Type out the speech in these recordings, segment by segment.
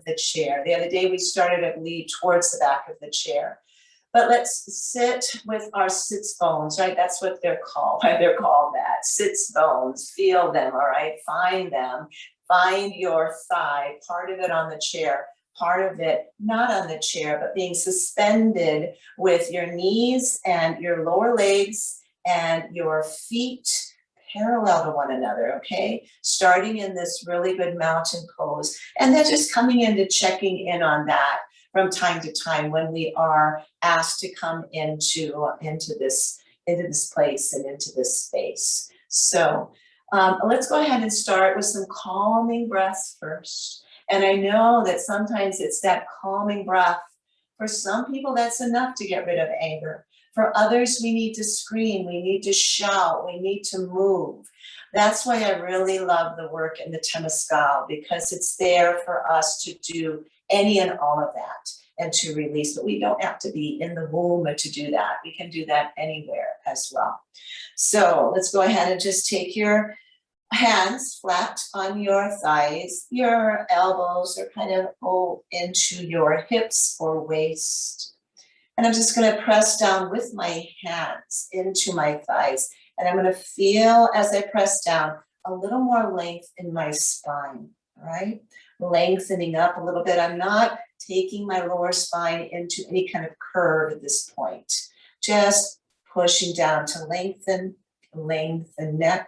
the chair. The other day we started, I believe, towards the back of the chair. But let's sit with our sits bones, right? That's what they're called. They're called that. Sits bones. Feel them, all right? Find them. Find your thigh, part of it on the chair, part of it not on the chair, but being suspended with your knees and your lower legs and your feet parallel to one another, okay? Starting in this really good mountain pose, and then just coming into checking in on that from time to time when we are asked to come into this place and into this space. So let's go ahead and start with some calming breaths first. And I know that sometimes it's that calming breath. For some people, that's enough to get rid of anger. For others, we need to scream, we need to shout, we need to move. That's why I really love the work in the Temescal, because it's there for us to do any and all of that and to release. But we don't have to be in the womb to do that. We can do that anywhere as well. So let's go ahead and just take your hands flat on your thighs. Your elbows are kind of go into your hips or waist. And I'm just going to press down with my hands into my thighs. And I'm going to feel as I press down a little more length in my spine, all right? Lengthening up a little bit. I'm not taking my lower spine into any kind of curve at this point. Just pushing down to lengthen neck.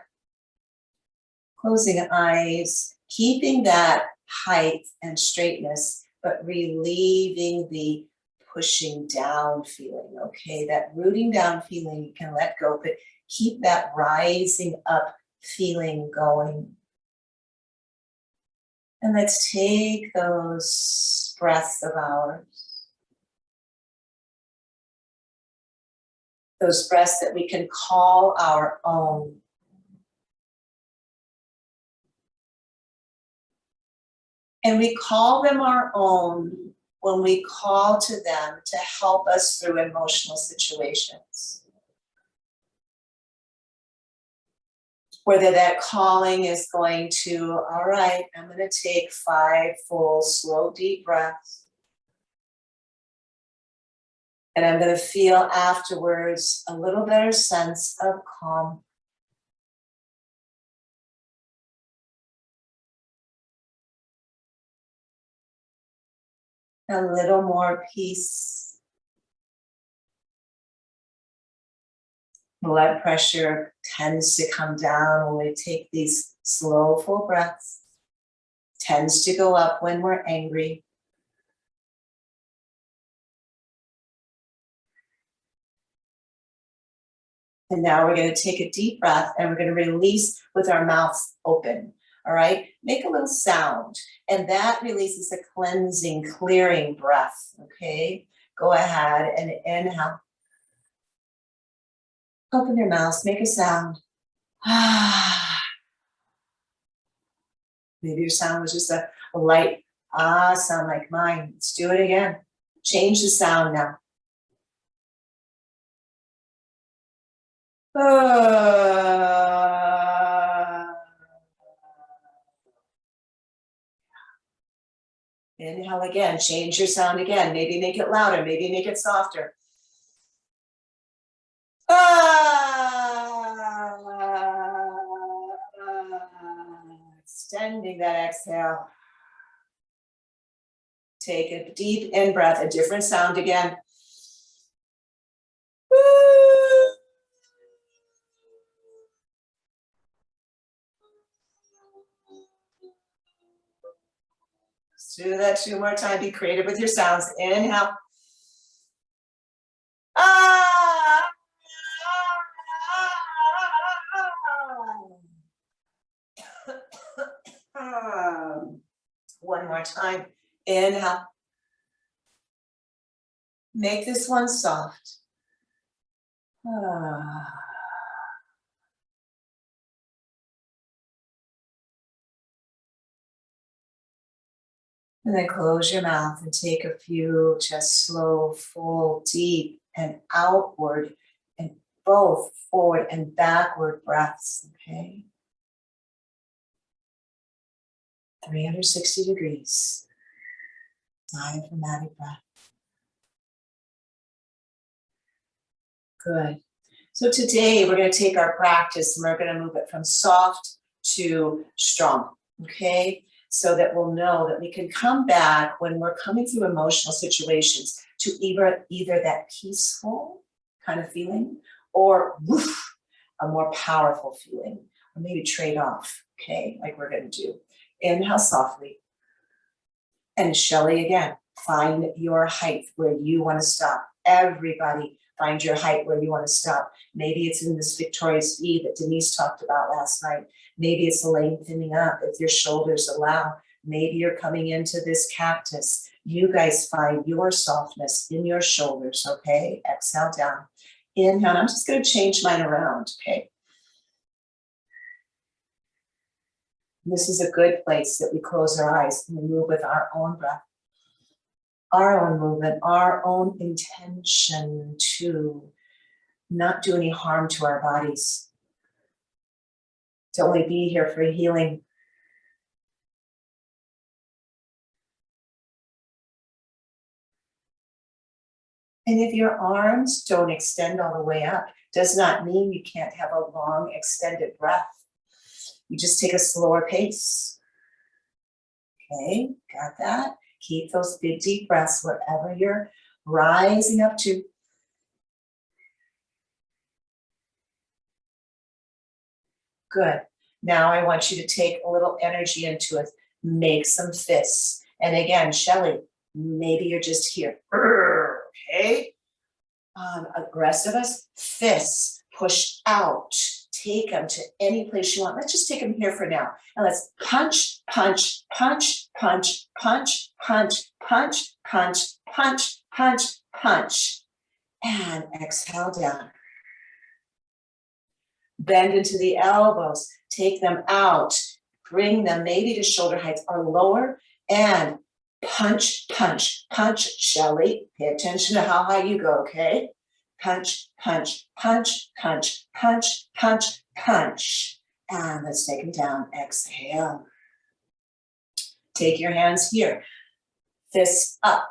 Closing eyes, keeping that height and straightness, but relieving the pushing down feeling, okay? That rooting down feeling you can let go, but keep that rising up feeling going. And let's take those breaths of ours, those breaths that we can call our own. And we call them our own when we call to them to help us through emotional situations. Whether that calling is going to, all right, I'm going to take 5 full, slow, deep breaths. And I'm going to feel afterwards a little better sense of calm. A little more peace. Blood pressure tends to come down when we take these slow, full breaths. Tends to go up when we're angry. And now we're going to take a deep breath and we're going to release with our mouths open. All right, make a little sound, and that releases a cleansing, clearing breath. Okay, go ahead and inhale. Open your mouth, make a sound. Maybe your sound was just a light sound like mine. Let's do it again. Change the sound now. Inhale again, change your sound again. Maybe make it louder, maybe make it softer. Extending that exhale. Take a deep in breath, a different sound again. Let's do that 2 more times. Be creative with your sounds. Inhale. One more time. Inhale. Make this one soft. And then close your mouth and take a few just slow, full, deep, and outward, and both forward and backward breaths, okay? 360 degrees. Diaphragmatic breath. Good. So today we're going to take our practice and we're going to move it from soft to strong, okay? So that we'll know that we can come back when we're coming through emotional situations to either that peaceful kind of feeling or woof, a more powerful feeling, or maybe trade off, okay, like we're going to do. Inhale softly. And Shelly again, find your height where you want to stop. Everybody find your height where you want to stop. Maybe it's in this Victoria's V that Denise talked about last night. Maybe it's lengthening up if your shoulders allow. Maybe you're coming into this cactus. You guys find your softness in your shoulders, okay? Exhale down. Inhale, I'm just going to change mine around, okay? This is a good place that we close our eyes and we move with our own breath, our own movement, our own intention to not do any harm to our bodies, to only be here for healing. And if your arms don't extend all the way up, does not mean you can't have a long extended breath. You just take a slower pace. Okay, got that? Keep those big deep breaths wherever you're rising up to. Good. Now I want you to take a little energy into it. Make some fists. And again, Shelly, maybe you're just here. Okay? Rest of us, fists, push out. Take them to any place you want. Let's just take them here for now. And let's punch, punch, punch, punch, punch, punch, punch, punch, punch, punch, punch. And exhale down. Bend into the elbows. Take them out. Bring them maybe to shoulder height or lower. And punch, punch, punch. Shelly, pay attention to how high you go, okay? Punch, punch, punch, punch, punch, punch, punch. And let's take them down. Exhale. Take your hands here. Fists up,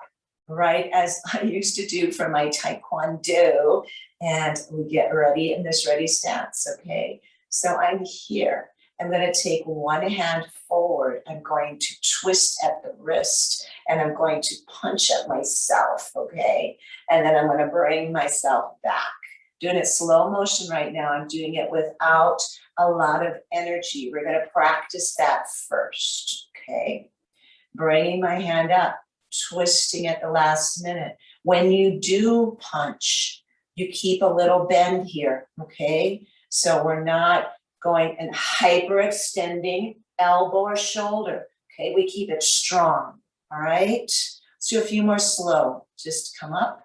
right as I used to do for my Taekwondo. And we get ready in this ready stance, okay? So I'm here. I'm going to take one hand forward. I'm going to twist at the wrist and I'm going to punch at myself, okay? And then I'm going to bring myself back. Doing it slow motion right now. I'm doing it without a lot of energy. We're going to practice that first, okay? Bringing my hand up, twisting at the last minute. When you do punch, you keep a little bend here, okay? So we're not going and hyperextending elbow or shoulder, okay? We keep it strong, all right? Let's do a few more slow. Just come up,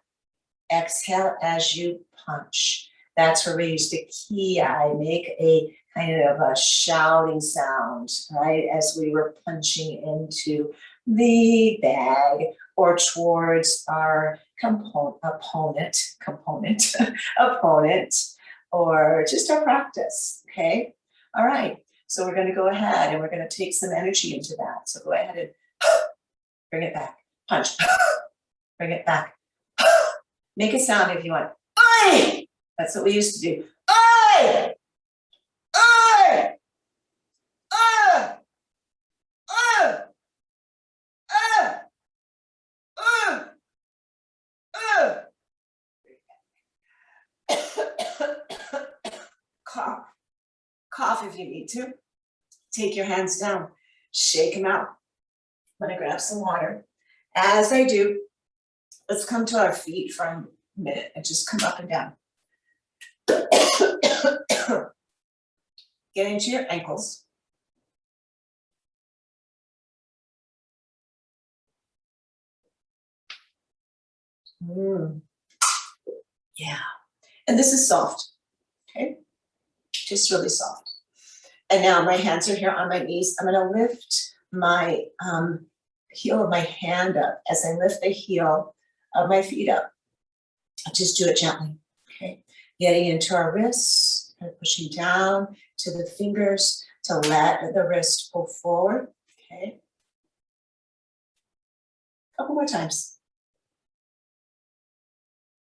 exhale as you punch. That's where we use the ki. I make a kind of a shouting sound, right? As we were punching into the bag or towards our opponent, or just our practice, okay? All right, so we're gonna go ahead and we're gonna take some energy into that. So go ahead and bring it back, punch, bring it back. Make a sound if you want. Aye! That's what we used to do. Aye! Aye! Cough. Cough if you need to. Take your hands down. Shake them out. I'm going to grab some water. As I do, let's come to our feet for a minute and just come up and down. Get into your ankles. Yeah. And this is soft, okay? Just really soft. And now my hands are here on my knees. I'm going to lift my heel of my hand up. As I lift the heel of my feet up, I'll just do it gently, okay? Getting into our wrists and pushing down to the fingers to let the wrist pull forward, okay? Couple more times.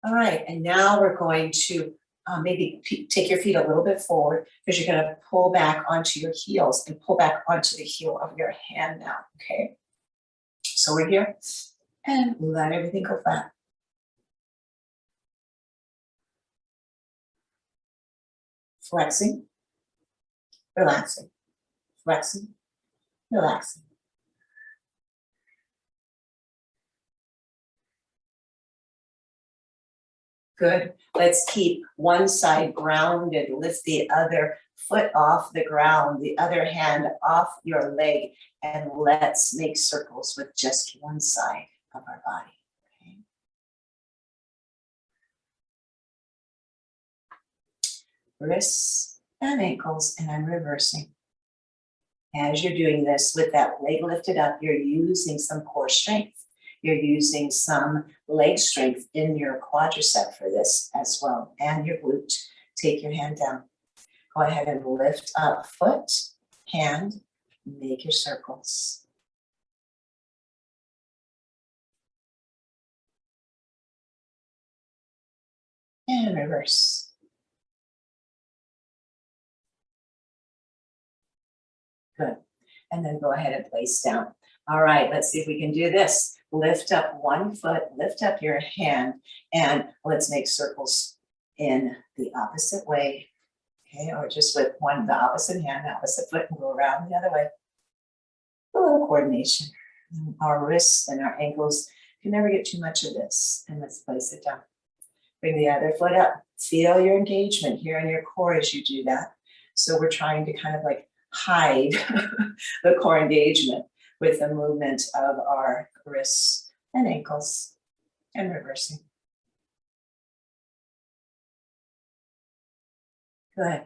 All right, and now we're going to maybe take your feet a little bit forward because you're gonna pull back onto your heels and pull back onto the heel of your hand now, okay? So we're here and let everything go flat. Flexing, relaxing, flexing, relaxing. Good. Let's keep one side grounded. Lift the other foot off the ground, the other hand off your leg, and let's make circles with just one side of our body. Okay. Wrists and ankles, and I'm reversing. As you're doing this with that leg lifted up, you're using some core strength. You're using some leg strength in your quadricep for this as well, and your glute. Take your hand down. Go ahead and lift up foot, hand, make your circles. And reverse. Good. And then go ahead and place down. All right, let's see if we can do this. Lift up one foot, lift up your hand, and let's make circles in the opposite way. Okay, or just with the opposite hand, the opposite foot, and go around the other way. A little coordination. Our wrists and our ankles can never get too much of this. And let's place it down. Bring the other foot up. Feel your engagement here in your core as you do that. So we're trying to kind of like hide the core engagement with the movement of our wrists and ankles and reversing. Good.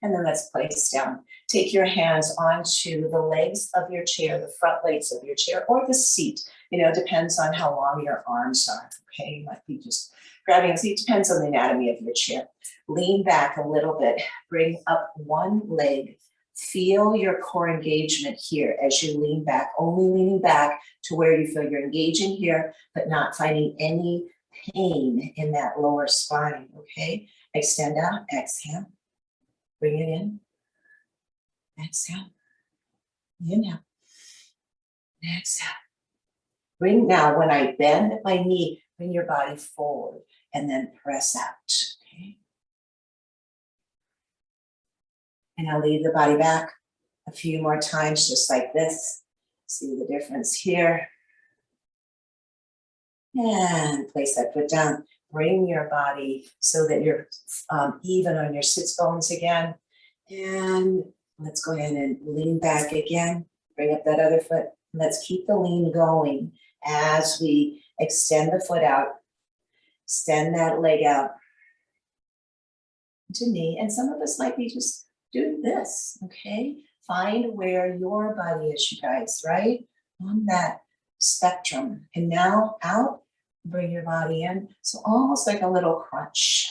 And then let's place down. Take your hands onto the legs of your chair, the front legs of your chair, or the seat. You know, it depends on how long your arms are. Okay, you might be just grabbing a seat, depends on the anatomy of your chair. Lean back a little bit, bring up one leg. Feel your core engagement here as you lean back, only leaning back to where you feel you're engaging here, but not finding any pain in that lower spine, okay? Extend out, exhale, bring it in, exhale, inhale, exhale. Bring now, when I bend my knee, bring your body forward and then press out, okay? And I'll leave the body back a few more times, just like this. See the difference here. And place that foot down. Bring your body so that you're even on your sits bones again. And let's go ahead and lean back again. Bring up that other foot. Let's keep the lean going as we extend the foot out. Extend that leg out to knee. And some of us might be just do this, okay? Find where your body is, you guys, right? On that spectrum. And now out, bring your body in. So almost like a little crunch.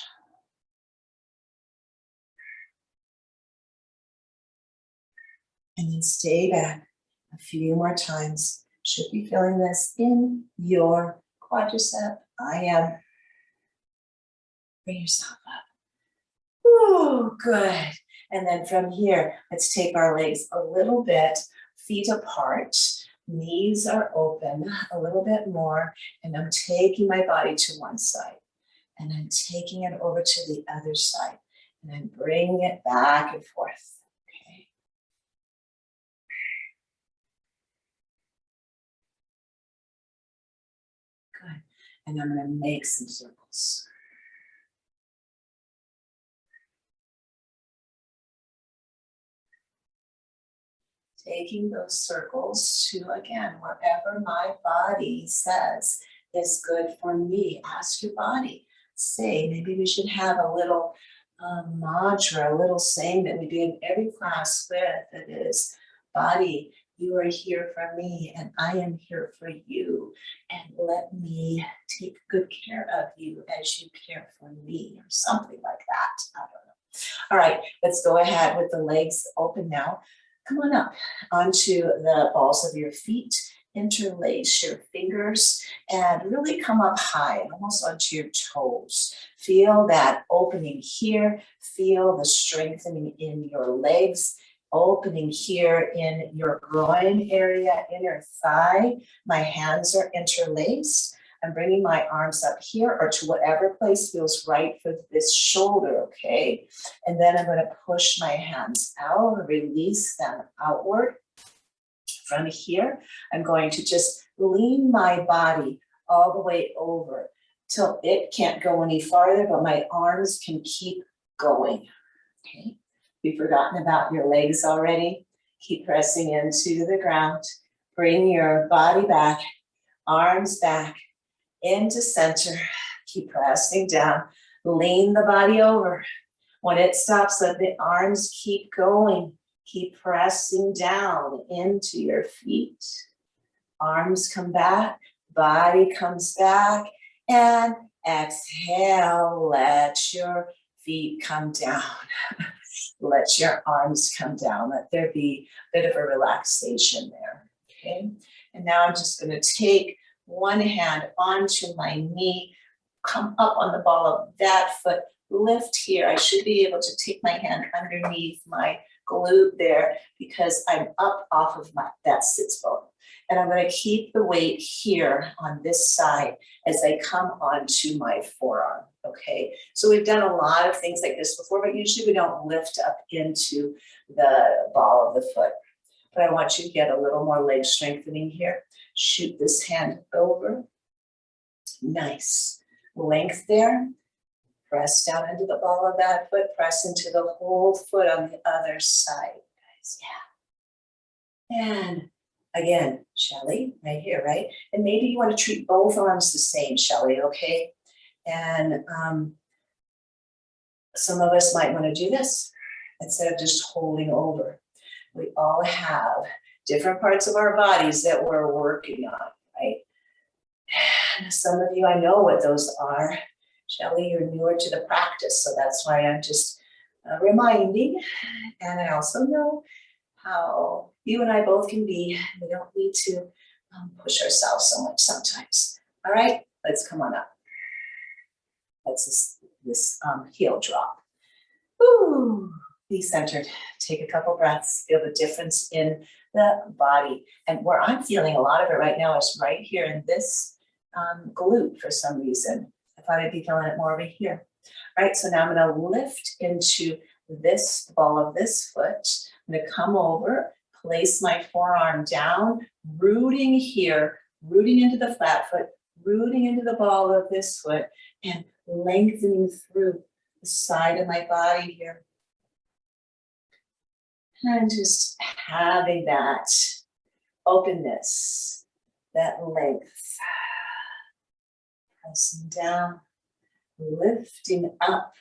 And then stay back a few more times. Should be feeling this in your quadricep. I am. Bring yourself up. Ooh, good. And then from here, let's take our legs a little bit, feet apart, knees are open a little bit more, and I'm taking my body to one side, and I'm taking it over to the other side, and I'm bringing it back and forth, okay? Good, and I'm gonna make some circles. Taking those circles to, again, wherever my body says is good for me. Ask your body. Say, maybe we should have a little mantra, a little saying that we do in every class with that is, body, you are here for me and I am here for you. And let me take good care of you as you care for me, or something like that. I don't know. All right, let's go ahead with the legs open now. Come on up onto the balls of your feet interlace your fingers and really come up high, almost onto your toes. Feel that opening here. Feel the strengthening in your legs, opening here in your groin area, inner thigh. My hands are interlaced. I'm bringing my arms up here or to whatever place feels right for this shoulder, okay? And then I'm going to push my hands out and release them outward. From here, I'm going to just lean my body all the way over till it can't go any farther, but my arms can keep going, okay? You've forgotten about your legs already. Keep pressing into the ground. Bring your body back, arms back, into center. Keep pressing down. Lean the body over. When it stops, let the arms keep going. Keep pressing down into your feet. Arms come back, body comes back, and exhale. Let your feet come down. Let your arms come down. Let there be a bit of a relaxation there, okay? And now I'm just gonna take one hand onto my knee, come up on the ball of that foot, lift here. I should be able to take my hand underneath my glute there because I'm up off of that sits bone. And I'm going to keep the weight here on this side as I come onto my forearm, okay? So we've done a lot of things like this before, but usually we don't lift up into the ball of the foot. But I want you to get a little more leg strengthening here. Shoot this hand over. Nice. Length there. Press down into the ball of that foot. Press into the whole foot on the other side, guys. Yeah. And again, Shelly, right here, right? And maybe you want to treat both arms the same, Shelly, okay? And some of us might want to do this instead of just holding over. We all have different parts of our bodies that we're working on, right? And some of you, I know what those are. Shelly, you're newer to the practice, so that's why I'm just reminding. And I also know how you and I both can be. We don't need to push ourselves so much sometimes. All right, let's come on up. Let's this heel drop. Woo! Be centered. Take a couple breaths. Feel the difference in the body. And where I'm feeling a lot of it right now is right here in this glute for some reason. I thought I'd be feeling it more over here. All right, so now I'm going to lift into this ball of this foot. I'm going to come over, place my forearm down, rooting here, rooting into the flat foot, rooting into the ball of this foot, and lengthening through the side of my body here. And just having that openness, that length. Pressing down, lifting up,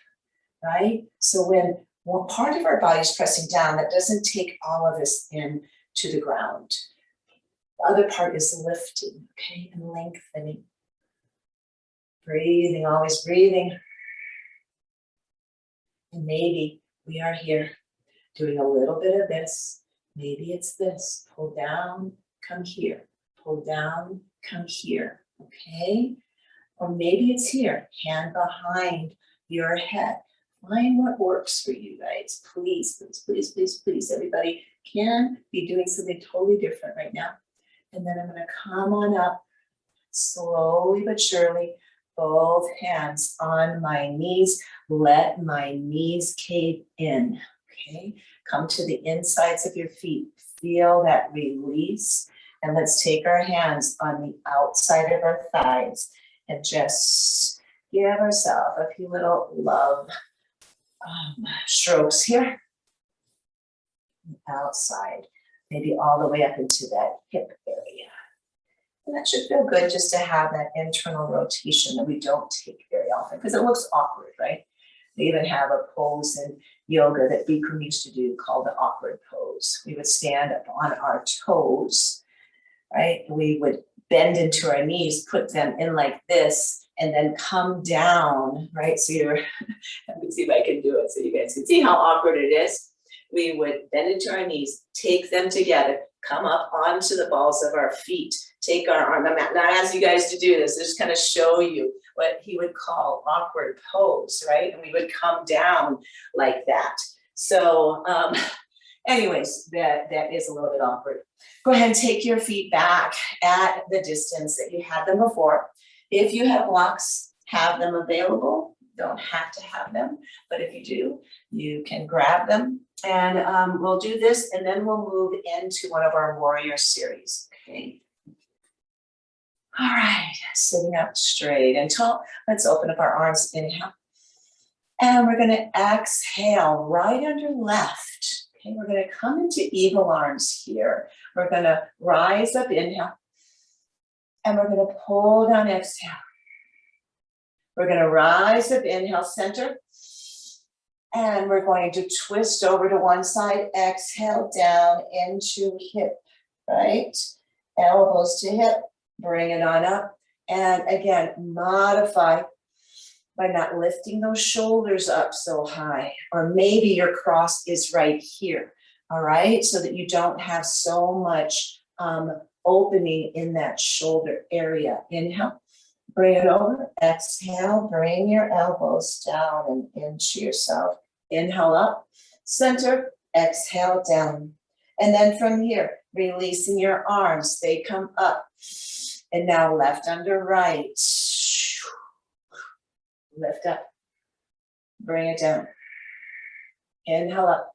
right? So when one part of our body is pressing down, that doesn't take all of us in to the ground. The other part is lifting, okay, and lengthening. Breathing, always breathing. And maybe we are here doing a little bit of this. Maybe it's this. Pull down, come here. Pull down, come here, okay? Or maybe it's here, hand behind your head. Find what works for you guys. Please, please, please, please, please. Everybody can be doing something totally different right now. And then I'm going to come on up slowly but surely, both hands on my knees. Let my knees cave in, okay? Come to the insides of your feet. Feel that release. And let's take our hands on the outside of our thighs and just give ourselves a few little love strokes here. Outside, maybe all the way up into that hip area. And that should feel good just to have that internal rotation that we don't take very often because it looks awkward, right? They even have a pose in yoga that Bikram used to do called the awkward pose. We would stand up on our toes, right? We would bend into our knees, put them in like this, and then come down, right? So you're, let me see if I can do it so you guys can see how awkward it is. We would bend into our knees, take them together, come up onto the balls of our feet. Take our arm, I'm not asking you guys to do this, just kind of show you what he would call awkward pose, right? And we would come down like that. So anyways, that is a little bit awkward. Go ahead and take your feet back at the distance that you had them before. If you have blocks, have them available. Don't have to have them, but if you do, you can grab them. And we'll do this, and then we'll move into one of our warrior series, okay? All right, sitting up straight and tall. Let's open up our arms, inhale. And we're gonna exhale, right under left. Okay, we're gonna come into eagle arms here. We're gonna rise up, inhale. And we're gonna pull down, exhale. We're gonna rise up, inhale, center. And we're going to twist over to one side, exhale down into hip, right? Elbows to hip, bring it on up. And again, modify by not lifting those shoulders up so high, or maybe your cross is right here, all right? So that you don't have so much opening in that shoulder area. Inhale, bring it over, exhale, bring your elbows down and into yourself. Inhale up, center, exhale down. And then from here, releasing your arms, they come up. And now left under right. Lift up, bring it down. Inhale up,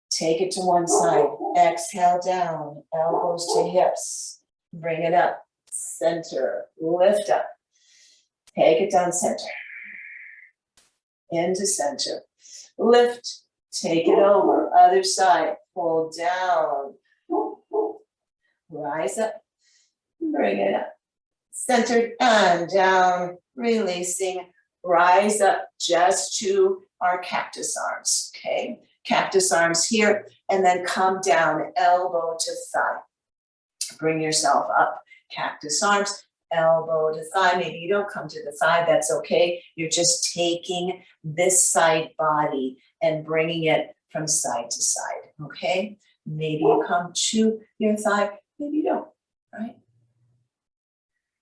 take it to one side, exhale down, elbows to hips, bring it up, center, lift up, take it down center, into center, lift, take it over, other side, pull down, rise up, bring it up, centered and down, releasing, rise up just to our cactus arms, okay? Cactus arms here, and then come down, elbow to thigh. Bring yourself up, cactus arms, elbow to thigh. Maybe you don't come to the thigh, that's okay. You're just taking this side body and bringing it from side to side, okay? Maybe you come to your thigh, maybe you don't, right?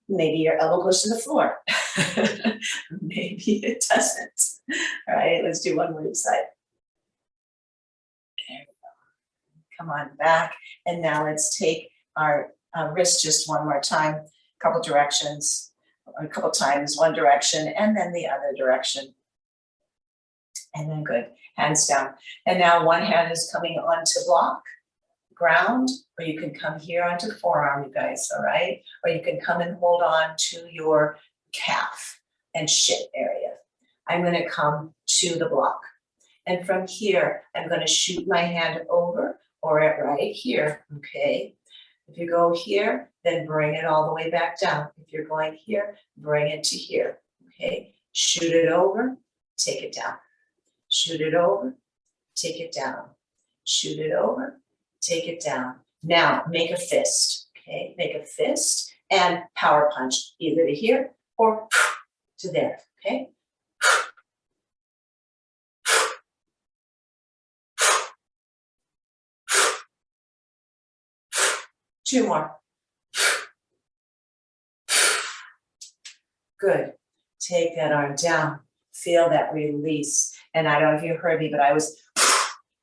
Maybe your elbow goes to the floor. Maybe it doesn't. All right, let's do one more side. There we go. Come on back. And now let's take our wrist just one more time, a couple directions, or a couple times, one direction, and then the other direction. And then good, hands down. And now one hand is coming onto block, ground, or you can come here onto forearm, you guys, all right? Or you can come and hold on to your calf and shin area. I'm gonna come to the block. And from here, I'm gonna shoot my hand over or right here, okay? If you go here, then bring it all the way back down. If you're going here, bring it to here, okay? Shoot it over, take it down. Shoot it over, take it down. Shoot it over, take it down. Now, make a fist, okay? Make a fist and power punch either to here or to there, okay? Two more. Good. Take that arm down. Feel that release. And I don't know if you heard me, but I was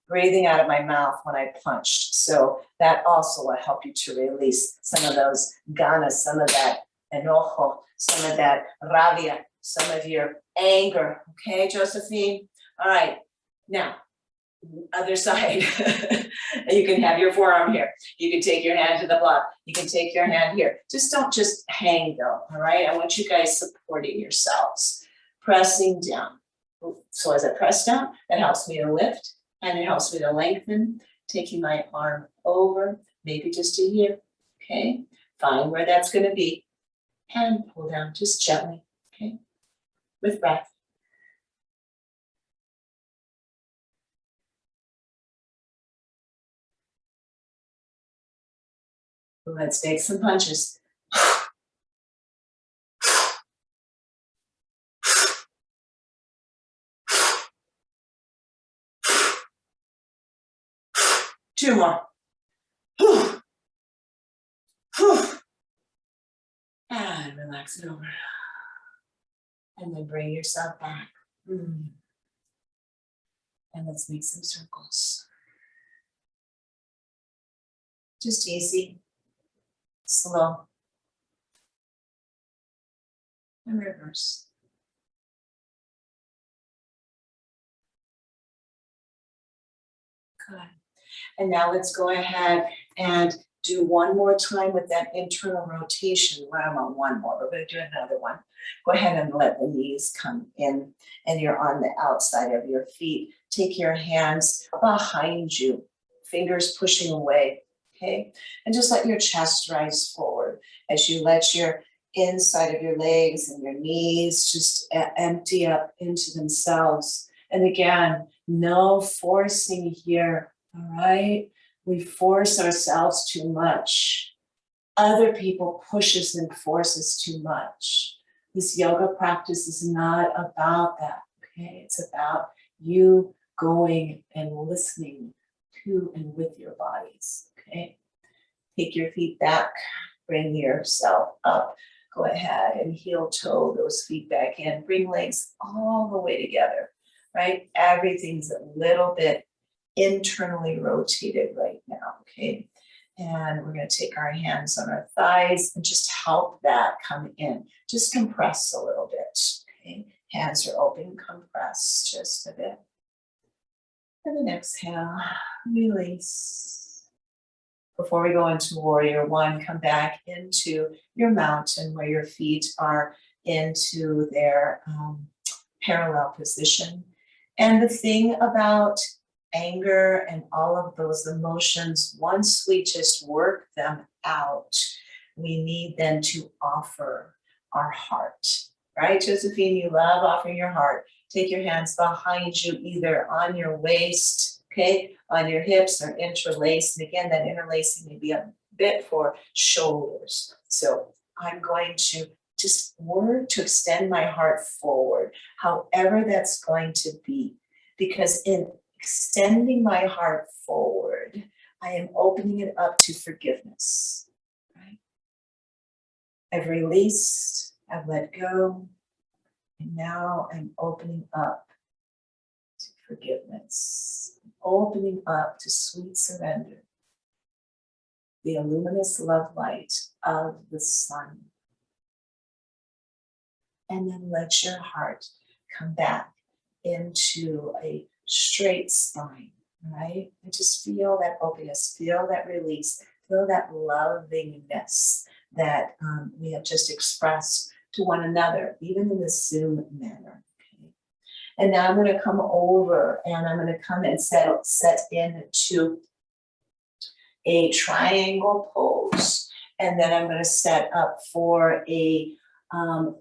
breathing out of my mouth when I punched. So that also will help you to release some of those ganas, some of that enojo, some of that rabia, some of your anger. Okay, Josephine? All right. Now, other side. You can have your forearm here. You can take your hand to the block. You can take your hand here. Don't just hang though, all right? I want you guys supporting yourselves. Pressing down. So as I press down, that helps me to lift and it helps me to lengthen. Taking my arm over, maybe just to here, okay? Find where that's gonna be and pull down just gently, okay? With breath. Let's take some punches. Two more. Whew. And relax it over. And then bring yourself back. And let's make some circles. Just easy, slow, and reverse. Good. And now let's go ahead and do one more time with that internal rotation. Well, I'm on one more, we're going to do another one. Go ahead and let the knees come in, and you're on the outside of your feet. Take your hands behind you, fingers pushing away, okay? And just let your chest rise forward as you let your inside of your legs and your knees just empty up into themselves. And again, no forcing here, all right? We force ourselves too much. Other people push us and force us too much. This yoga practice is not about that, okay? It's about you going and listening to and with your bodies, okay? Take your feet back, bring yourself up. Go ahead and heel toe those feet back in. Bring legs all the way together, right? Everything's a little bit internally rotated right now, okay? And we're going to take our hands on our thighs and just help that come in. Just compress a little bit, okay? Hands are open, compress just a bit. And then exhale, release. Before we go into warrior one, come back into your mountain where your feet are into their parallel position. And the thing about anger and all of those emotions, once we just work them out, we need then to offer our heart, right? Josephine, you love offering your heart. Take your hands behind you, either on your waist, okay, on your hips, or interlace. And again, that interlacing may be a bit for shoulders. So I'm going to just work to extend my heart forward, however that's going to be, because in extending my heart forward, I am opening it up to forgiveness, right? I've released, I've let go, and now I'm opening up to forgiveness, opening up to sweet surrender, the luminous love light of the sun. And then let your heart come back into a straight spine, right? And just feel that openness, feel that release, feel that lovingness that we have just expressed to one another, even in the Zoom manner. Okay? And now I'm going to come over and I'm going to come and set into a triangle pose. And then I'm going to set up for a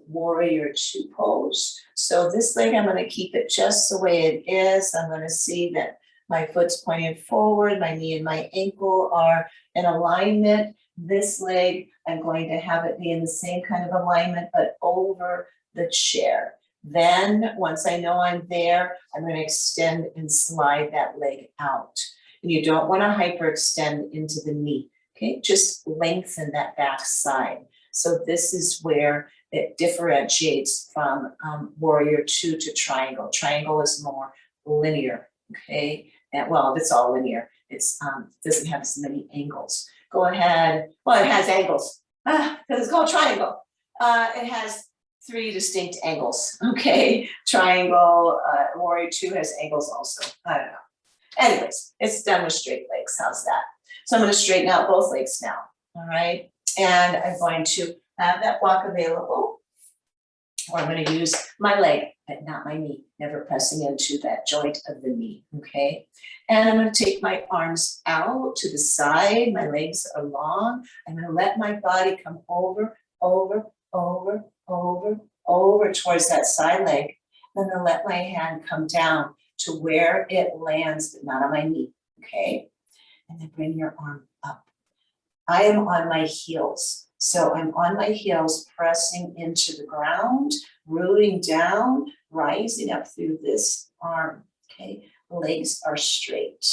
warrior two pose. So this leg, I'm going to keep it just the way it is. I'm going to see that my foot's pointing forward, my knee and my ankle are in alignment. This leg, I'm going to have it be in the same kind of alignment, but over the chair. Then once I know I'm there, I'm going to extend and slide that leg out. And you don't want to hyperextend into the knee, okay? Just lengthen that back side. So this is where it differentiates from warrior two to triangle. Triangle is more linear, okay? And well, it's all linear. It's doesn't have as many angles. Go ahead. Well, it has angles because it's called triangle. It has 3 distinct angles, okay? Triangle, warrior two has angles also. I don't know. Anyways, it's done with straight legs. How's that? So I'm going to straighten out both legs now, all right? And I'm going to have that block available, or I'm going to use my leg, but not my knee, never pressing into that joint of the knee, okay? And I'm going to take my arms out to the side. My legs are long. I'm going to let my body come over towards that side leg. I'm going to let my hand come down to where it lands, but not on my knee, okay? And then bring your arm up. I am on my heels. So I'm on my heels, pressing into the ground, rooting down, rising up through this arm, okay? Legs are straight.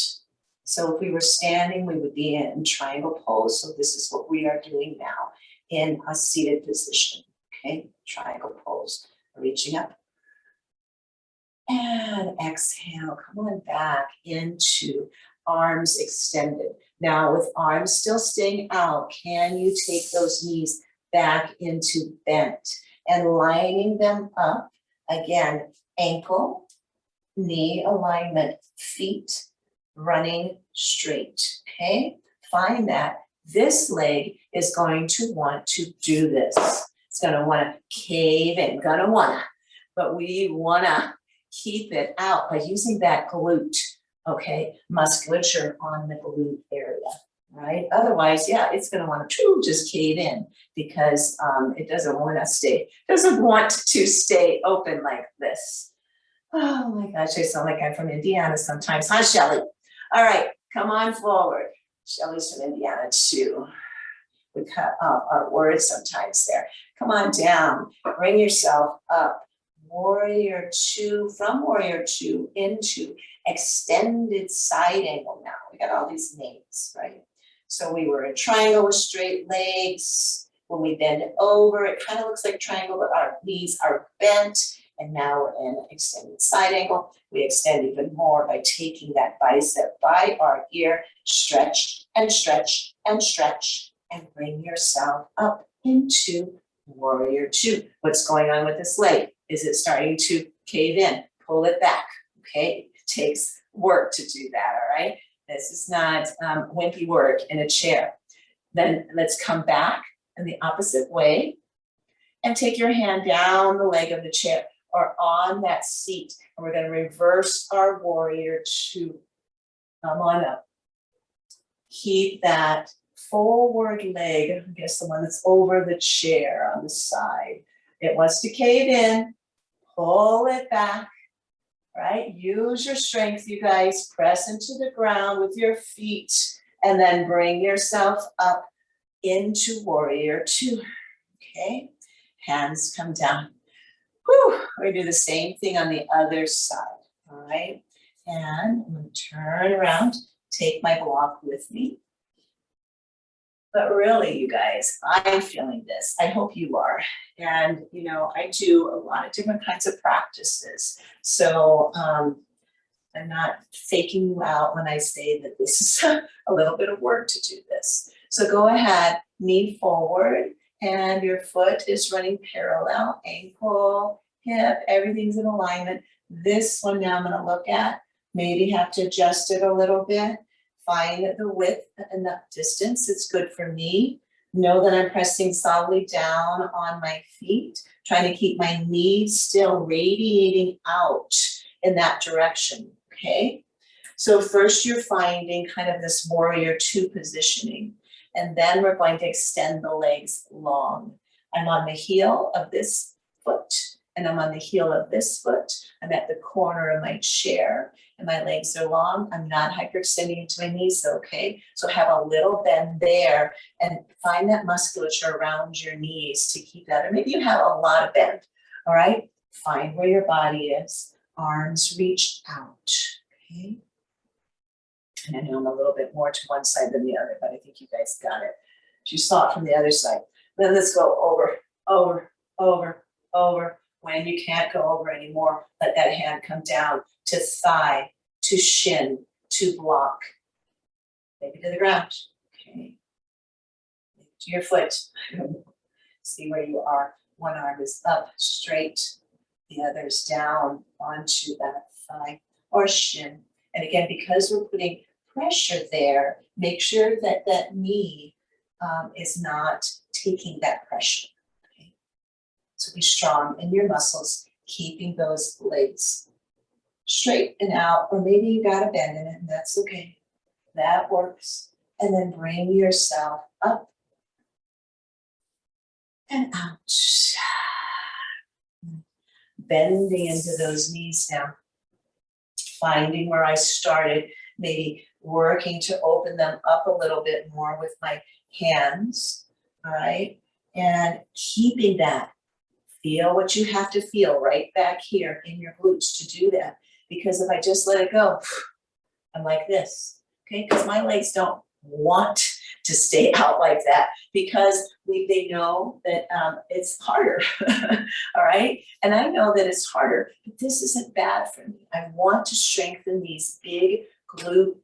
So if we were standing, we would be in triangle pose. So this is what we are doing now in a seated position. Okay, triangle pose. Reaching up. And exhale, come on back into arms extended. Now with arms still staying out, can you take those knees back into bent and lining them up? Again, ankle, knee alignment, feet running straight, okay? Find that this leg is going to want to do this. It's gonna wanna cave in, but we wanna keep it out by using that glute, okay? Musculature on the glute area, right? Otherwise, yeah, it's gonna want to just cave in because it doesn't want to stay open like this. Oh my gosh, I sound like I'm from Indiana sometimes, huh, Shelly? All right, come on forward. Shelly's from Indiana too. We cut off our words sometimes there. Come on down, bring yourself up. Warrior two, from warrior two into extended side angle now. We got all these names, right? So we were in triangle with straight legs. When we bend over, it kind of looks like triangle, but our knees are bent. And now we're in extended side angle. We extend even more by taking that bicep by our ear, stretch and stretch and stretch, and bring yourself up into warrior two. What's going on with this leg? Is it starting to cave in? Pull it back, okay? It takes work to do that, all right? This is not wimpy work in a chair. Then let's come back in the opposite way and take your hand down the leg of the chair or on that seat. And we're gonna reverse our warrior two. Come on up. Keep that forward leg, I guess the one that's over the chair on the side. It wants to cave in, pull it back, right? Use your strength, you guys. Press into the ground with your feet and then bring yourself up into warrior two, okay? Hands come down. Whew, we do the same thing on the other side, all right? And I'm gonna turn around, take my block with me. But really, you guys, I'm feeling this. I hope you are. And, you know, I do a lot of different kinds of practices. So I'm not faking you out when I say that this is a little bit of work to do this. So go ahead, knee forward, and your foot is running parallel, ankle, hip, everything's in alignment. This one now I'm gonna look at, maybe have to adjust it a little bit. Find the width and the distance, it's good for me. Know that I'm pressing solidly down on my feet, trying to keep my knees still radiating out in that direction, okay? So first you're finding kind of this warrior two positioning, and then we're going to extend the legs long. I'm on the heel of this foot, and I'm on the heel of this foot. I'm at the corner of my chair, and my legs are long. I'm not hyperextending into my knees, okay? So have a little bend there and find that musculature around your knees to keep that. Or maybe you have a lot of bend, all right? Find where your body is. Arms reach out, okay? And I know I'm a little bit more to one side than the other, but I think you guys got it. You saw it from the other side. Then let's go over, over, over, over. When you can't go over anymore, let that hand come down to thigh, to shin, to block. Maybe to the ground, okay? To your foot. See where you are. One arm is up, straight. The other is down onto that thigh or shin. And again, because we're putting pressure there, make sure that that knee is not taking that pressure. Okay? So be strong in your muscles, keeping those legs straight and out, or maybe you got a bend in it, and that's okay. That works. And then bring yourself up and out. Bending into those knees now. Finding where I started, maybe working to open them up a little bit more with my hands, all right? And keeping that. Feel what you have to feel right back here in your glutes to do that. Because if I just let it go, I'm like this. okay? Because my legs don't want to stay out like that because they know that it's harder, all right? And I know that it's harder, but this isn't bad for me. I want to strengthen these big glute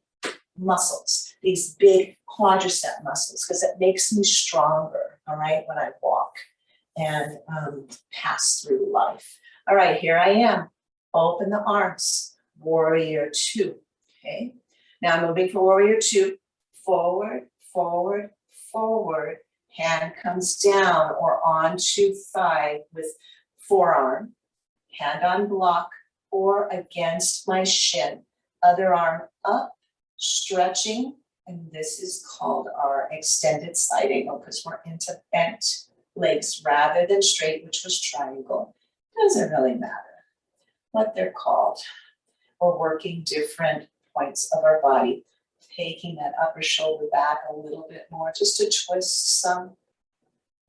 muscles, these big quadricep muscles, because it makes me stronger, all right, when I walk and pass through life. All right, here I am. Open the arms, warrior two, okay? Now I'm moving for warrior two, forward, forward, forward, hand comes down or onto thigh with forearm, hand on block or against my shin, other arm up, stretching, and this is called our extended side angle because we're into bent legs rather than straight, which was triangle. Doesn't really matter what they're called. We're working different points of our body, taking that upper shoulder back a little bit more just to twist some,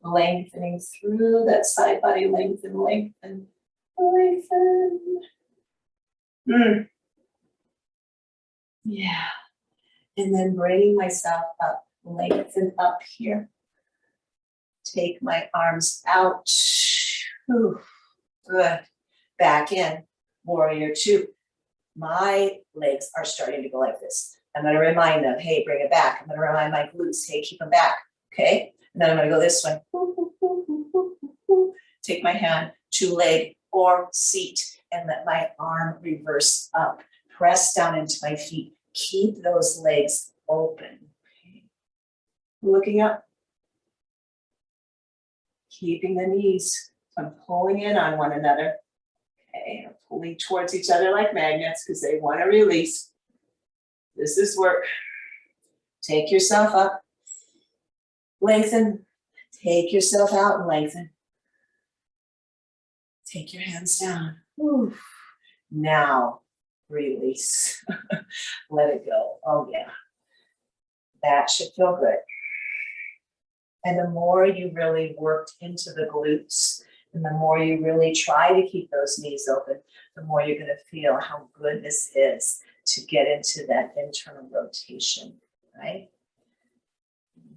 lengthening through that side body, lengthen, lengthen, lengthen. Yeah. And then bringing myself up, lengthen up here. Take my arms out. Ooh, good. Back in, warrior two. My legs are starting to go like this. I'm going to remind them, hey, bring it back. I'm going to remind my glutes, hey, keep them back. Okay. And then I'm going to go this way. Take my hand to leg or seat and let my arm reverse up. Press down into my feet. Keep those legs open. Okay. Looking up. Keeping the knees from pulling in on one another. Okay, pulling towards each other like magnets because they want to release. This is work. Take yourself up. Lengthen. Take yourself out and lengthen. Take your hands down. Whew. Now, release. Let it go. Oh, yeah. That should feel good. And the more you really worked into the glutes, and the more you really try to keep those knees open, the more you're going to feel how good this is to get into that internal rotation, right?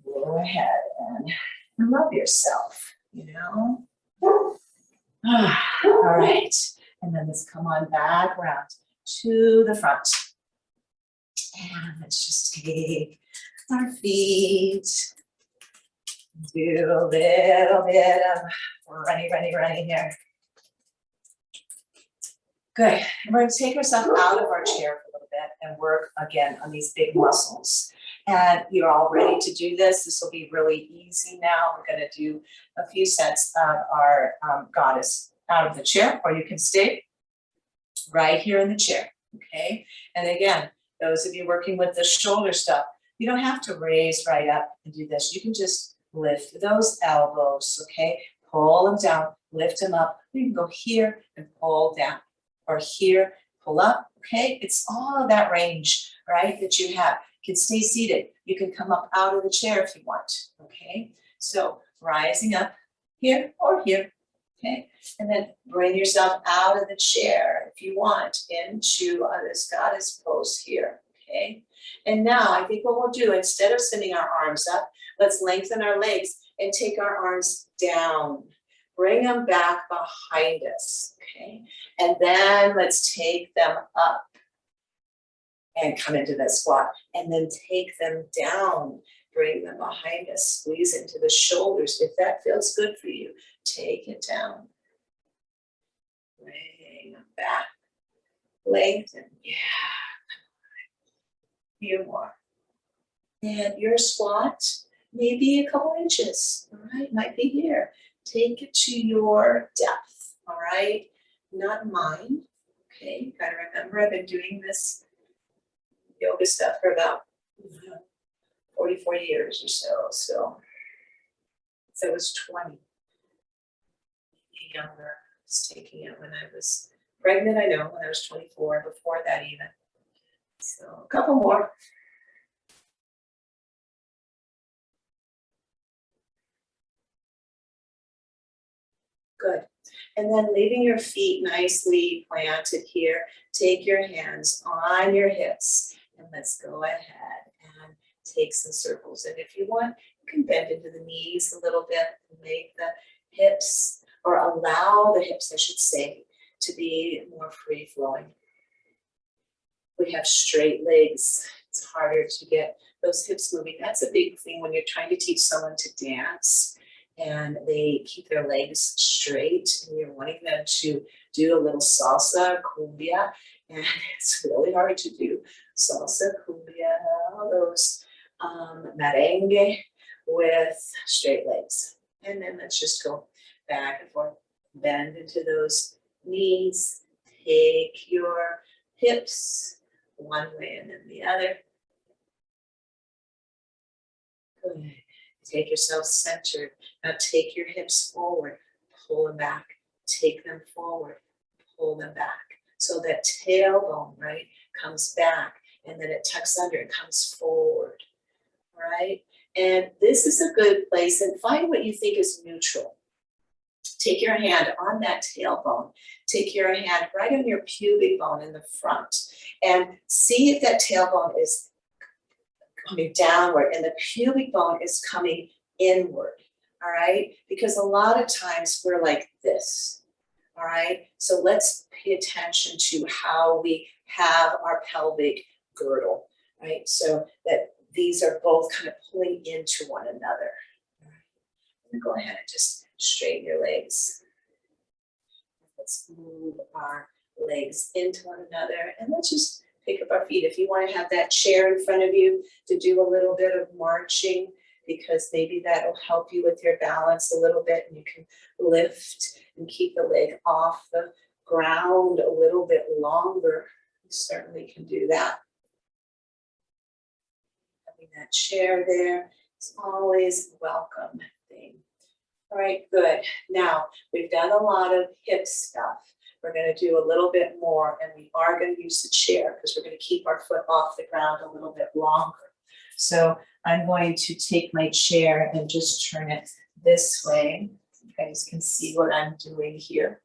Go ahead and love yourself, you know? All right. And then let's come on back around to the front. And let's just take our feet. Do a little bit of running here. Good. And we're going to take ourselves out of our chair for a little bit and work again on these big muscles. And you're all ready to do this. This will be really easy now. We're going to do a few sets of our goddess out of the chair, or you can stay right here in the chair. Okay. And again, those of you working with the shoulder stuff, you don't have to raise right up and do this. You can just lift those elbows, okay? Pull them down, lift them up. You can go here and pull down, or here, pull up, okay? It's all of that range, right, that you have. You can stay seated. You can come up out of the chair if you want, okay? So rising up here or here, okay? And then bring yourself out of the chair if you want into this goddess pose here, okay? And now I think what we'll do, instead of sending our arms up, let's lengthen our legs and take our arms down. Bring them back behind us, okay? And then let's take them up and come into that squat. And then take them down, bring them behind us, squeeze into the shoulders. If that feels good for you, take it down. Bring them back, lengthen, yeah. Few more. And your squat, maybe a couple inches, all right? Might be here. Take it to your depth, all right? Not mine, okay? Gotta remember, I've been doing this yoga stuff for about 44 years or so. So I was 20, maybe younger. I was taking it when I was pregnant, I know, when I was 24, before that even. So a couple more. Good. And then leaving your feet nicely planted here, take your hands on your hips And let's go ahead and take some circles. And if you want, you can bend into the knees a little bit and make the hips, or allow the hips, I should say, to be more free flowing. We have straight legs. It's harder to get those hips moving. That's a big thing when you're trying to teach someone to dance and they keep their legs straight and you're wanting them to do a little salsa, cumbia, and it's really hard to do salsa, cumbia, all those merengue with straight legs. And then let's just go back and forth, bend into those knees, take your hips one way and then the other. Good. Take yourself centered. Now take your hips forward, pull them back, take them forward, pull them back. So that tailbone, right, comes back and then it tucks under, it comes forward, right? And this is a good place, and find what you think is neutral. Take your hand on that tailbone. Take your hand right on your pubic bone in the front and see if that tailbone is coming downward and the pubic bone is coming inward, all right? Because a lot of times we're like this, all right? So let's pay attention to how we have our pelvic girdle, right? So that these are both kind of pulling into one another. All right. And go ahead and just straighten your legs. Let's move our legs into one another and let's just pick up our feet. If you want to have that chair in front of you to do a little bit of marching, because maybe that'll help you with your balance a little bit and you can lift and keep the leg off the ground a little bit longer. You certainly can do that. Having that chair there is always a welcome thing. All right, good. Now, we've done a lot of hip stuff. We're going to do a little bit more, and we are going to use the chair because we're going to keep our foot off the ground a little bit longer. So I'm going to take my chair and just turn it this way. You guys can see what I'm doing here.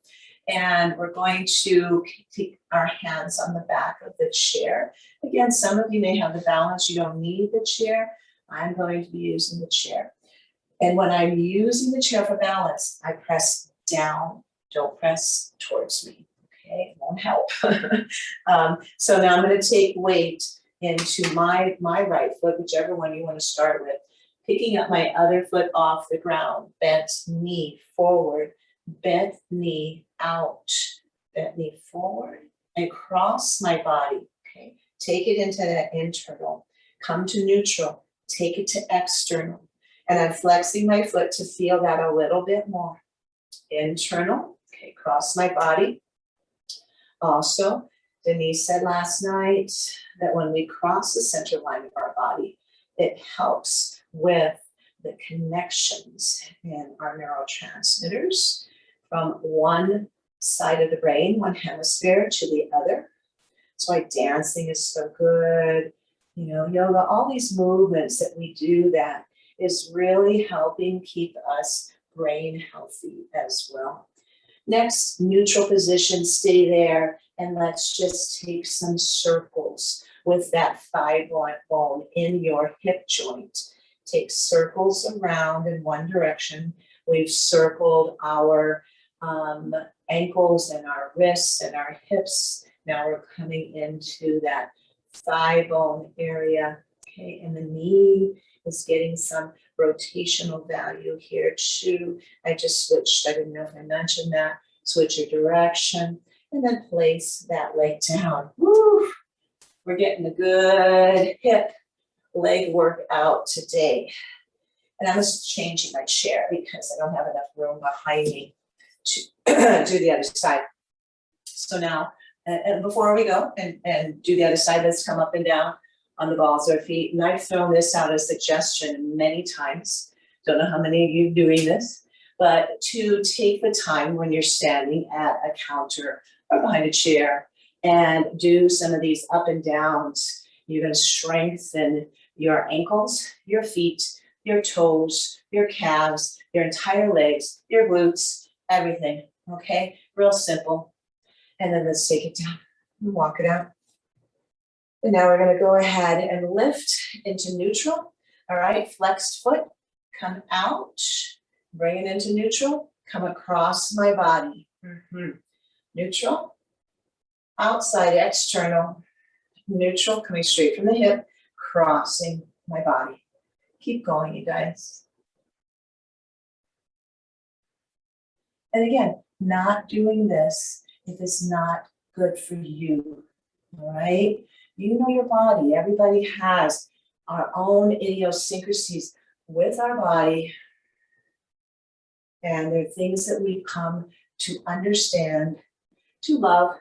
And we're going to take our hands on the back of the chair. Again, some of you may have the balance. You don't need the chair. I'm going to be using the chair. And when I'm using the chair for balance, I press down. Don't press towards me, okay? It won't help. So now I'm going to take weight into my right foot, whichever one you want to start with. Picking up my other foot off the ground, bent knee forward, bent knee out, bent knee forward, and cross my body, okay? Take it into that internal. Come to neutral, take it to external. And I'm flexing my foot to feel that a little bit more. Internal, okay, cross my body. Also, Denise said last night that when we cross the center line of our body, it helps with the connections in our neurotransmitters from one side of the brain, one hemisphere to the other. So why dancing is so good, you know, yoga, all these movements that we do that is really helping keep us brain healthy as well. Next, neutral position, stay there, and let's just take some circles with that thigh bone in your hip joint. Take circles around in one direction. We've circled our ankles and our wrists and our hips. Now we're coming into that thigh bone area, okay, and the knee is getting some rotational value here too. I just switched, I didn't know if I mentioned that. Switch your direction and then place that leg down. Woo! We're getting a good hip leg workout today. And I'm just changing my chair because I don't have enough room behind me to do the other side. So now, and before we go and do the other side, let's come up and down on the balls of our feet. And I've thrown this out as a suggestion many times. Don't know how many of you are doing this, but to take the time when you're standing at a counter or behind a chair and do some of these up and downs. You're going to strengthen your ankles, your feet, your toes, your calves, your entire legs, your glutes, everything. Okay, real simple. And then let's take it down and walk it out. And now we're gonna go ahead and lift into neutral. All right, flexed foot, come out, bring it into neutral, come across my body. Neutral, outside, external, neutral, coming straight from the hip, crossing my body. Keep going, you guys. And again, not doing this if it's not good for you, all right? You know your body. Everybody has our own idiosyncrasies with our body. And there are things that we've come to understand, to love,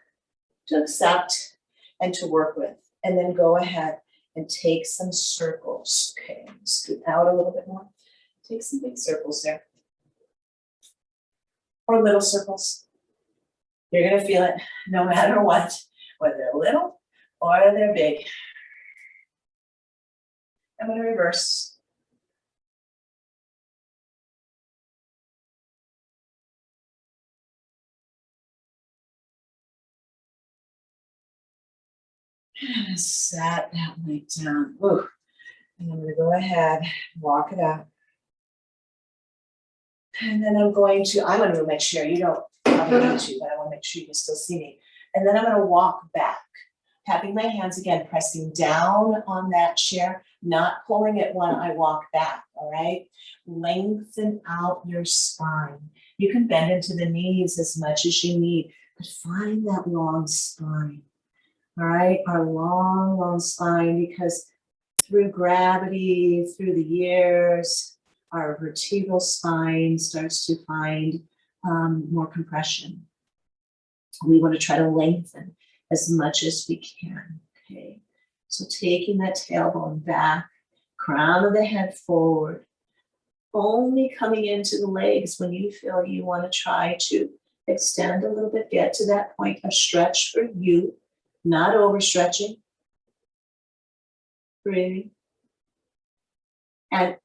to accept, and to work with. And then go ahead and take some circles. Okay, scoot out a little bit more. Take some big circles there. Or little circles. You're gonna feel it no matter what, whether they're little or they're big. I'm gonna reverse. And set that leg down. Ooh. And I'm gonna go ahead, walk it out. And then I'm gonna go make sure you don't probably need to, but I wanna make sure you can still see me. And then I'm gonna walk back, tapping my hands again, pressing down on that chair, not pulling it when I walk back, all right? Lengthen out your spine. You can bend into the knees as much as you need, but find that long spine, all right? Our long, long spine, because through gravity, through the years, our vertebral spine starts to find more compression. We want to try to lengthen as much as we can, okay? So taking that tailbone back, crown of the head forward, only coming into the legs when you feel you want to try to extend a little bit, get to that point of stretch for you, not overstretching. Breathing. And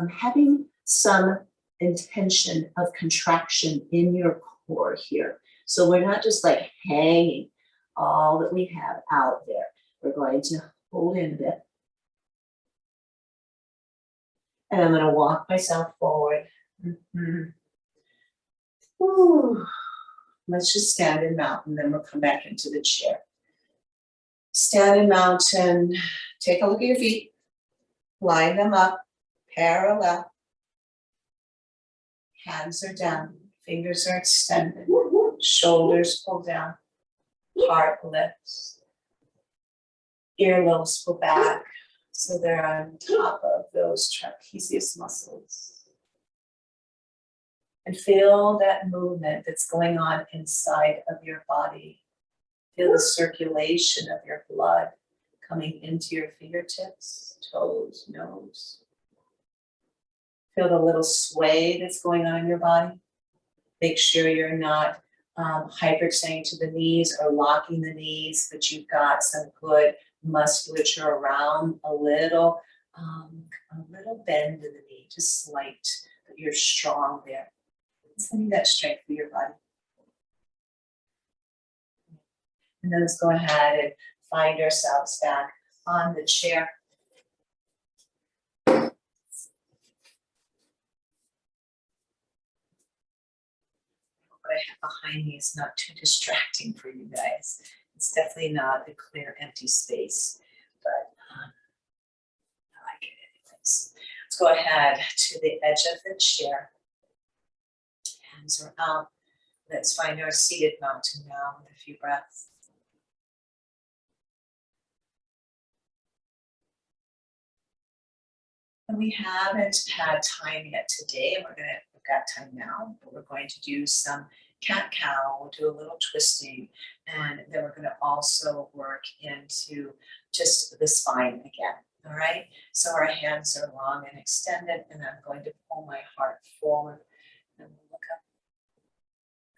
having some intention of contraction in your core here. So we're not just like hanging all that we have out there. We're going to hold in a bit. And I'm going to walk myself forward. Ooh. Let's just stand in mountain, then we'll come back into the chair. Stand in mountain, take a look at your feet, line them up, parallel. Hands are down, fingers are extended, shoulders pull down, heart lifts, earlobes pull back, so they're on top of those trapezius muscles. And feel that movement that's going on inside of your body. Feel the circulation of your blood coming into your fingertips, toes, nose. Feel the little sway that's going on in your body. Make sure you're not hyperextending to the knees or locking the knees, but you've got some good musculature around, a little bend in the knee, just slight, but you're strong there. Sending that strength through your body. And then let's go ahead and find ourselves back on the chair. What I have behind me is not too distracting for you guys. It's definitely not a clear, empty space, but I like it anyways. Let's go ahead to the edge of the chair. Hands are out. Let's find our seated mountain now with a few breaths. And we haven't had time yet today, and we've got time now, but we're going to do some cat-cow. We'll do a little twisting, and then we're going to also work into just the spine again. All right, so our hands are long and extended, and I'm going to pull my heart forward and look up,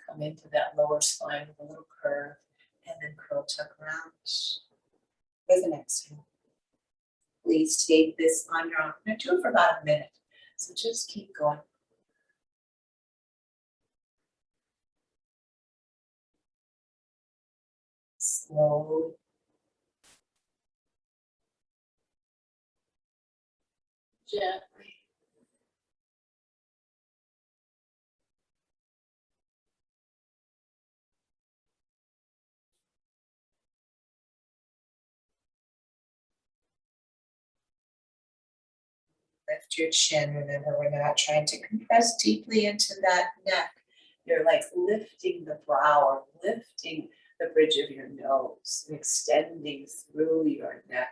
come into that lower spine with a little curve, and then curl tuck around with an exhale. Please take this on your own. I'm going to do it for about a minute, so just keep going. Slowly Gently. Lift your chin. Remember, we're not trying to compress deeply into that neck. You're like lifting the brow or lifting the bridge of your nose, extending through your neck.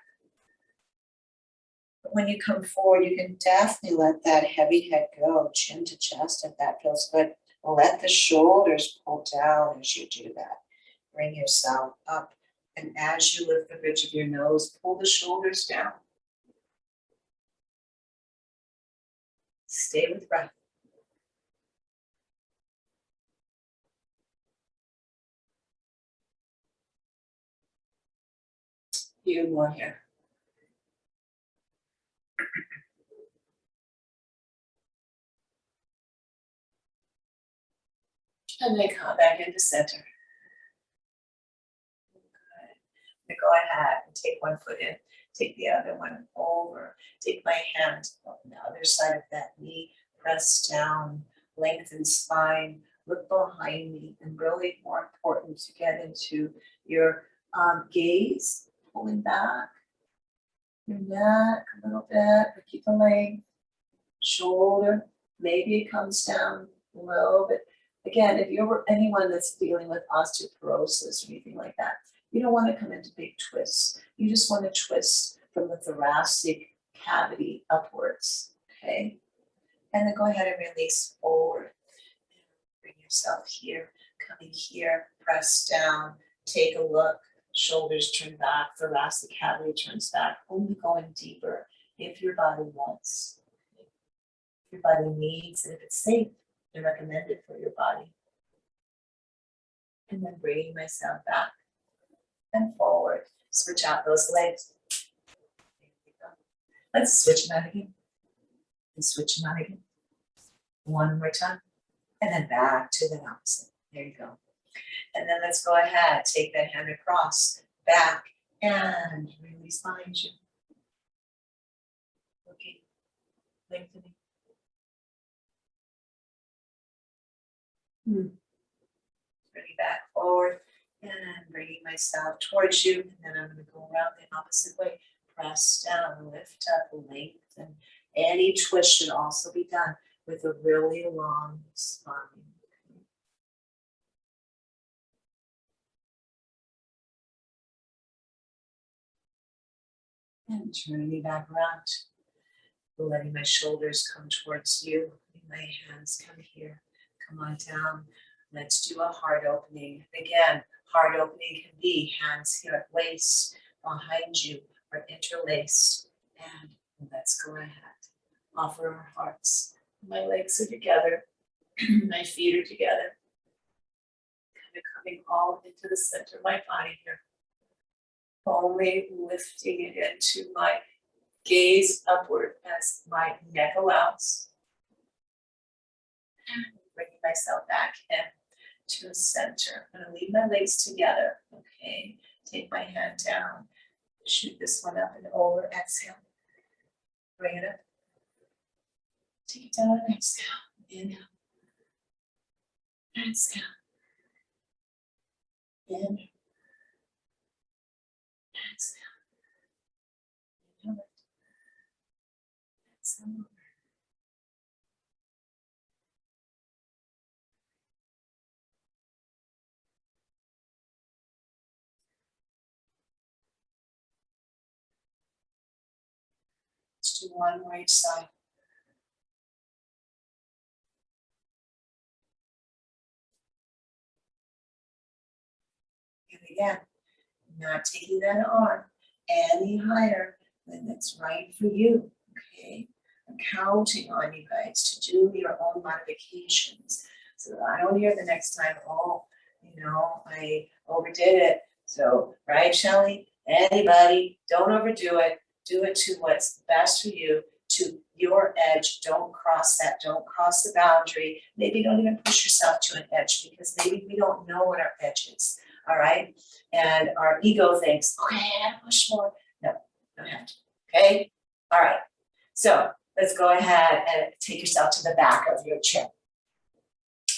But when you come forward, you can definitely let that heavy head go, chin to chest, if that feels good. Let the shoulders pull down as you do that. Bring yourself up. And as you lift the bridge of your nose, pull the shoulders down. Stay with breath. Few more here. And then come back into center. Good. Go ahead and take one foot in, take the other one over, take my hand on the other side of that knee, press down, lengthen spine, look behind me, and really more important to get into your gaze, pulling back, your neck a little bit, but keep the length, shoulder, maybe it comes down a little bit. Again, if you're anyone that's dealing with osteoporosis or anything like that, you don't want to come into big twists. You just want to twist from the thoracic cavity upwards, okay? And then go ahead and release forward. Bring yourself here, coming here, press down, take a look, shoulders turn back, thoracic cavity turns back, only going deeper if your body wants. If your body needs, and if it's safe and recommended for your body. And then bringing myself back and forward. Switch out those legs. Let's switch them out again. And switch them out again. One more time. And then back to the opposite. There you go. And then let's go ahead. Take that hand across, back, and release behind you. Okay. Lengthening. Bringing back forward. And bringing myself towards you, and then I'm going to go around the opposite way. Press down, lift up, lengthen. Any twist should also be done with a really long spine. And turning back around, letting my shoulders come towards you, my hands come here, come on down. Let's do a heart opening. Again, heart opening can be hands here at waist, behind you, or interlaced. And let's go ahead. Offer our hearts. My legs are together. My feet are together. Kind of coming all into the center of my body here. Only lifting it into my gaze upward as my neck allows. And bringing myself back in to the center. I'm going to leave my legs together. Okay. Take my hand down. Shoot this one up and over. Exhale. Bring it up. Take it down and exhale. Inhale. Exhale. Inhale. Exhale. Inhale. Exhale. Let's do one more each side. And again, not taking that arm any higher than it's right for you, okay? I'm counting on you guys to do your own modifications so that I don't hear the next time, oh, you know, I overdid it. So, right, Shelly? Anybody, don't overdo it. Do it to what's best for you, to your edge. Don't cross that. Don't cross the boundary. Maybe don't even push yourself to an edge because maybe we don't know what our edge is. All right. And our ego thinks, okay, I gotta push more. No, don't have to. Okay. All right. So Let's go ahead and take yourself to the back of your chair.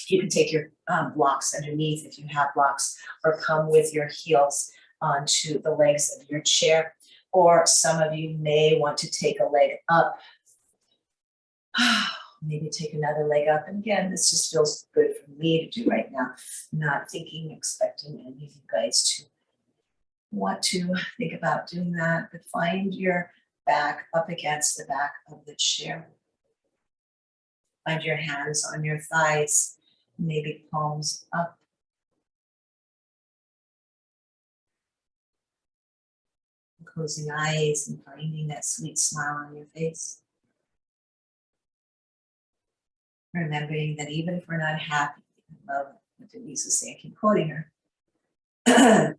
You can take your blocks underneath if you have blocks, or come with your heels onto the legs of your chair. Or some of you may want to take a leg up. Maybe take another leg up. And again, this just feels good for me to do right now. Not thinking, expecting any of you guys to want to think about doing that, but find your back up against the back of the chair. Find your hands on your thighs, maybe palms up. Closing eyes and finding that sweet smile on your face. Remembering that even if we're not happy, I love what Denise was saying, I keep quoting her.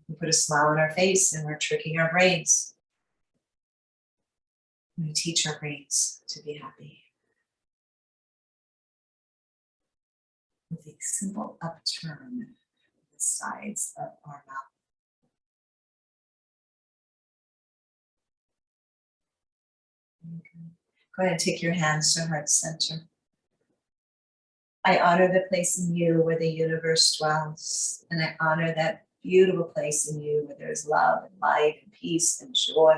We put a smile on our face and we're tricking our brains. We teach our brains to be happy. With a simple upturn of the sides of our mouth. Okay. Go ahead and take your hands to heart center. I honor the place in you where the universe dwells, and I honor that beautiful place in you where there's love and light and peace and joy.